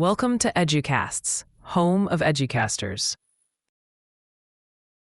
Welcome to EduCasts, home of EduCasters.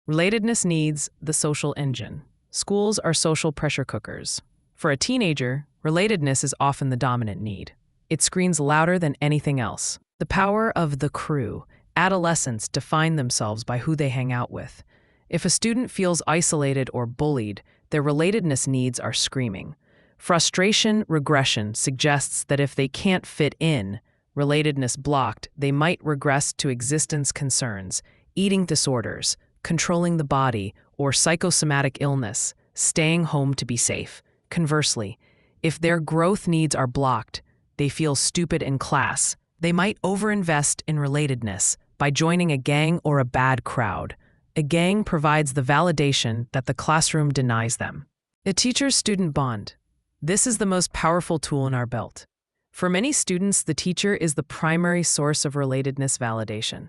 Relatedness needs the social engine. Schools are social pressure cookers. For a teenager, relatedness is often the dominant need. It screams louder than anything else. The power of the crew. Adolescents define themselves by who they hang out with. If a student feels isolated or bullied, their relatedness needs are screaming. Frustration regression suggests that if they can't fit in, relatedness blocked, they might regress to existence concerns, eating disorders, controlling the body, or psychosomatic illness, staying home to be safe. Conversely, if their growth needs are blocked, they feel stupid in class, they might overinvest in relatedness by joining a gang or a bad crowd. A gang provides the validation that the classroom denies them. A teacher-student bond. This is the most powerful tool in our belt. For many students, the teacher is the primary source of relatedness validation.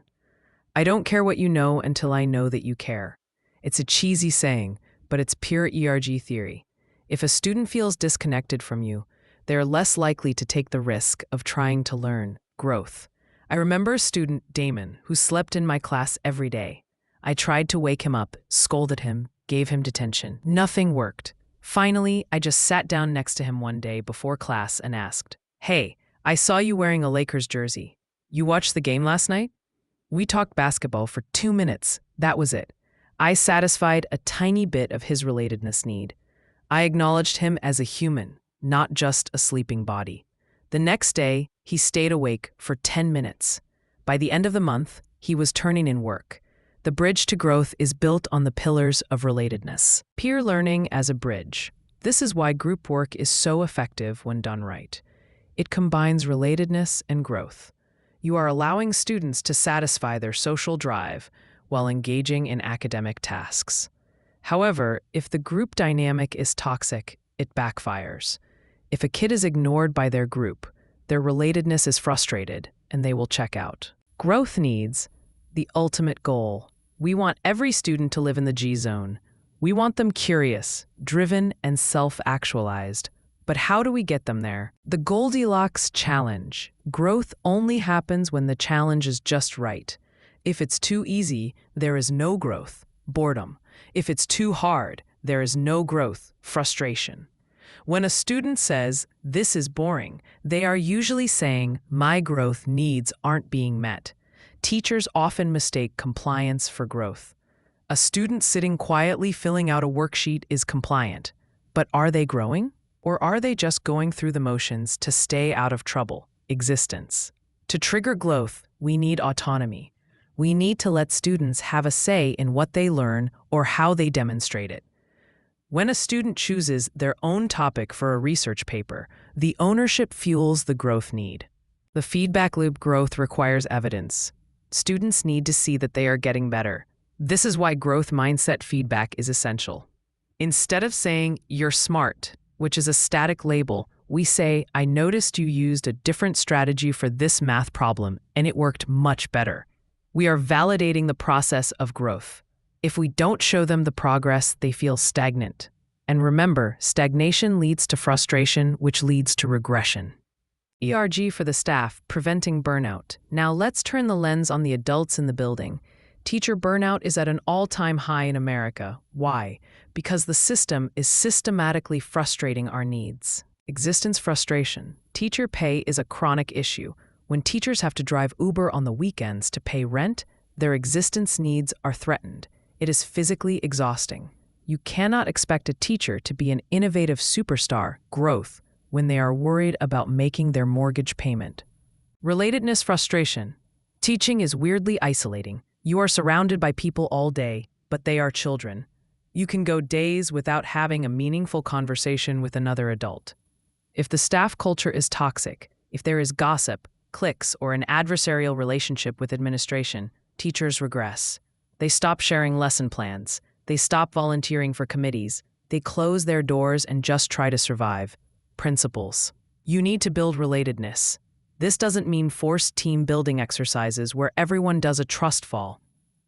I don't care what you know until I know that you care. It's a cheesy saying, but it's pure ERG theory. If a student feels disconnected from you, they are less likely to take the risk of trying to learn growth. I remember a student, Damon, who slept in my class every day. I tried to wake him up, scolded him, gave him detention. Nothing worked. Finally, I just sat down next to him one day before class and asked, "Hey, I saw you wearing a Lakers jersey. You watched the game last night?" We talked basketball for 2 minutes. That was it. I satisfied a tiny bit of his relatedness need. I acknowledged him as a human, not just a sleeping body. The next day, he stayed awake for 10 minutes. By the end of the month, he was turning in work. The bridge to growth is built on the pillars of relatedness. Peer learning as a bridge. This is why group work is so effective when done right. It combines relatedness and growth. You are allowing students to satisfy their social drive while engaging in academic tasks. However, if the group dynamic is toxic, it backfires. If a kid is ignored by their group, their relatedness is frustrated, and they will check out. Growth needs the ultimate goal. We want every student to live in the G zone. We want them curious, driven, and self-actualized. But how do we get them there? The Goldilocks challenge. Growth only happens when the challenge is just right. If it's too easy, there is no growth, boredom. If it's too hard, there is no growth, frustration. When a student says, "This is boring," they are usually saying, "My growth needs aren't being met." Teachers often mistake compliance for growth. A student sitting quietly filling out a worksheet is compliant. But are they growing? Or are they just going through the motions to stay out of trouble? Existence. To trigger growth, we need autonomy. We need to let students have a say in what they learn or how they demonstrate it. When a student chooses their own topic for a research paper, the ownership fuels the growth need. The feedback loop growth requires evidence. Students need to see that they are getting better. This is why growth mindset feedback is essential. Instead of saying, "You're smart," which is a static label, we say, "I noticed you used a different strategy for this math problem, and it worked much better." We are validating the process of growth. If we don't show them the progress, they feel stagnant. And remember, stagnation leads to frustration, which leads to regression. ERG for the staff, preventing burnout. Now let's turn the lens on the adults in the building. Teacher burnout is at an all-time high in America. Why? Because the system is systematically frustrating our needs. Existence frustration. Teacher pay is a chronic issue. When teachers have to drive Uber on the weekends to pay rent, their existence needs are threatened. It is physically exhausting. You cannot expect a teacher to be an innovative superstar, growth, when they are worried about making their mortgage payment. Relatedness frustration. Teaching is weirdly isolating. You are surrounded by people all day, but they are children. You can go days without having a meaningful conversation with another adult. If the staff culture is toxic, if there is gossip, cliques, or an adversarial relationship with administration, teachers regress. They stop sharing lesson plans. They stop volunteering for committees. They close their doors and just try to survive. Principles. You need to build relatedness. This doesn't mean forced team building exercises where everyone does a trust fall.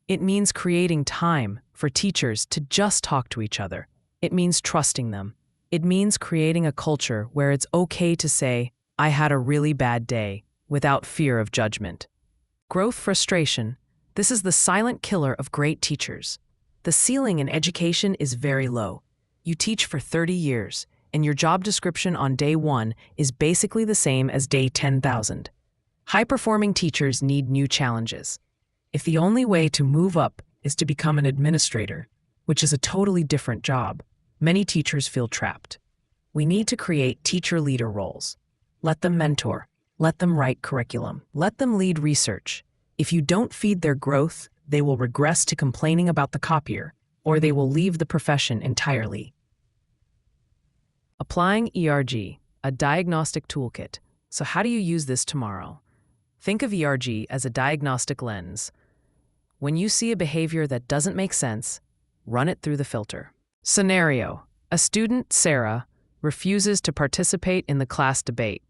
It means creating time for teachers to just talk to each other. It means trusting them. It means creating a culture where it's okay to say, "I had a really bad day," without fear of judgment. Growth frustration. This is the silent killer of great teachers. The ceiling in education is very low. You teach for 30 years, and your job description on day 1 is basically the same as day 10,000. High-performing teachers need new challenges. If the only way to move up is to become an administrator, which is a totally different job, many teachers feel trapped. We need to create teacher-leader roles. Let them mentor. Let them write curriculum. Let them lead research. If you don't feed their growth, they will regress to complaining about the copier, or they will leave the profession entirely. Applying ERG, a diagnostic toolkit. So how do you use this tomorrow? Think of ERG as a diagnostic lens. When you see a behavior that doesn't make sense, run it through the filter. Scenario: a student, Sarah, refuses to participate in the class debate.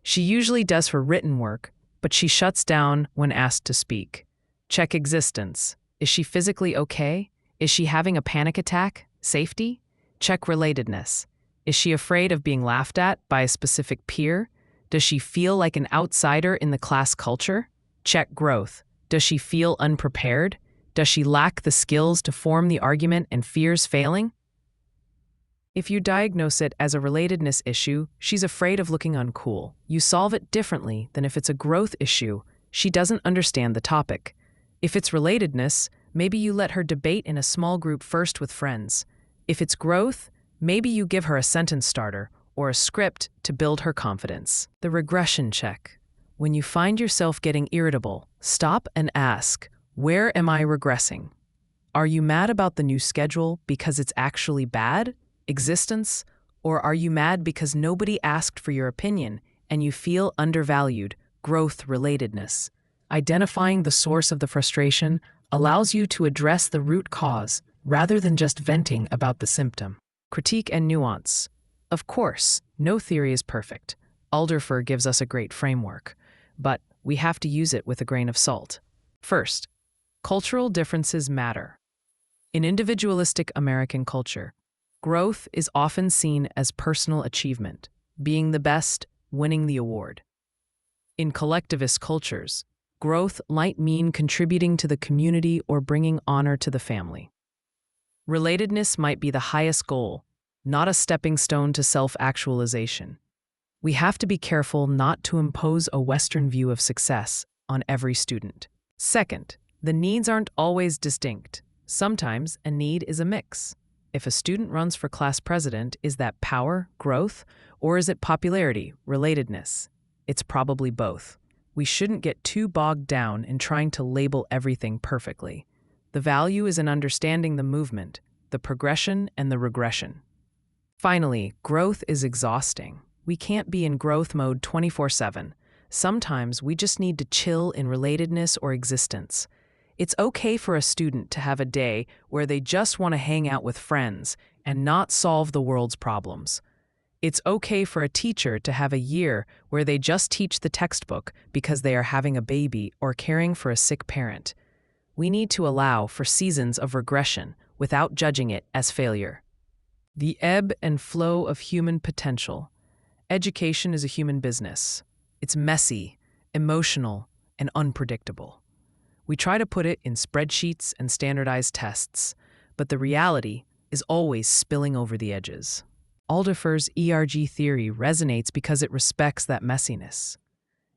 She usually does her written work, but she shuts down when asked to speak. Check existence. Is she physically okay? Is she having a panic attack? Safety? Check relatedness. Is she afraid of being laughed at by a specific peer? Does she feel like an outsider in the class culture? Check growth. Does she feel unprepared? Does she lack the skills to form the argument and fears failing? If you diagnose it as a relatedness issue, she's afraid of looking uncool. You solve it differently than if it's a growth issue. She doesn't understand the topic. If it's relatedness, maybe you let her debate in a small group first with friends. If it's growth, maybe you give her a sentence starter or a script to build her confidence. The regression check. When you find yourself getting irritable, stop and ask, where am I regressing? Are you mad about the new schedule because it's actually bad? Existence? Or are you mad because nobody asked for your opinion and you feel undervalued? Growth relatedness. Identifying the source of the frustration allows you to address the root cause rather than just venting about the symptom. Critique and nuance. Of course, no theory is perfect. Alderfer gives us a great framework, but we have to use it with a grain of salt. First, cultural differences matter. In individualistic American culture, growth is often seen as personal achievement, being the best, winning the award. In collectivist cultures, growth might mean contributing to the community or bringing honor to the family. Relatedness might be the highest goal, not a stepping stone to self-actualization. We have to be careful not to impose a Western view of success on every student. Second, the needs aren't always distinct. Sometimes a need is a mix. If a student runs for class president, is that power, growth, or is it popularity, relatedness? It's probably both. We shouldn't get too bogged down in trying to label everything perfectly. The value is in understanding the movement, the progression, and the regression. Finally, growth is exhausting. We can't be in growth mode 24/7. Sometimes we just need to chill in relatedness or existence. It's okay for a student to have a day where they just want to hang out with friends and not solve the world's problems. It's okay for a teacher to have a year where they just teach the textbook because they are having a baby or caring for a sick parent. We need to allow for seasons of regression without judging it as failure. The ebb and flow of human potential. Education is a human business. It's messy, emotional, and unpredictable. We try to put it in spreadsheets and standardized tests, but the reality is always spilling over the edges. Alderfer's ERG theory resonates because it respects that messiness.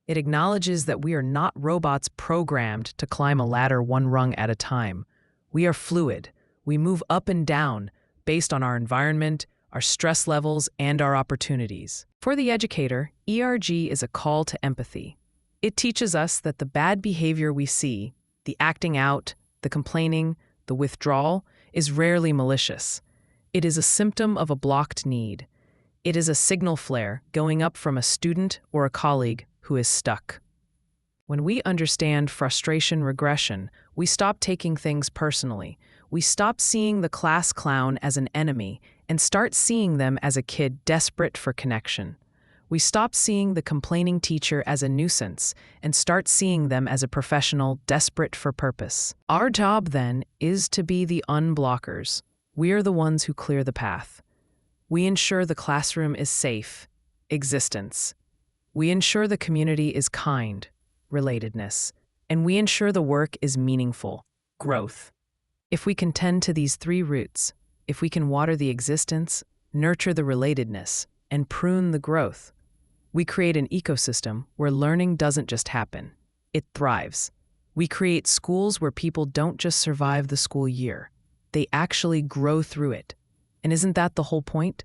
It acknowledges that we are not robots programmed to climb a ladder one rung at a time. We are fluid. We move up and down based on our environment, our stress levels, and our opportunities. For the educator, ERG is a call to empathy. It teaches us that the bad behavior we see, the acting out, the complaining, the withdrawal, is rarely malicious. It is a symptom of a blocked need. It is a signal flare going up from a student or a colleague who is stuck. When we understand frustration regression, we stop taking things personally. We stop seeing the class clown as an enemy and start seeing them as a kid desperate for connection. We stop seeing the complaining teacher as a nuisance and start seeing them as a professional desperate for purpose. Our job, then, is to be the unblockers. We are the ones who clear the path. We ensure the classroom is safe. Existence. We ensure the community is kind, relatedness, and we ensure the work is meaningful, growth. If we can tend to these three roots, if we can water the existence, nurture the relatedness, and prune the growth, we create an ecosystem where learning doesn't just happen, it thrives. We create schools where people don't just survive the school year, they actually grow through it. And isn't that the whole point?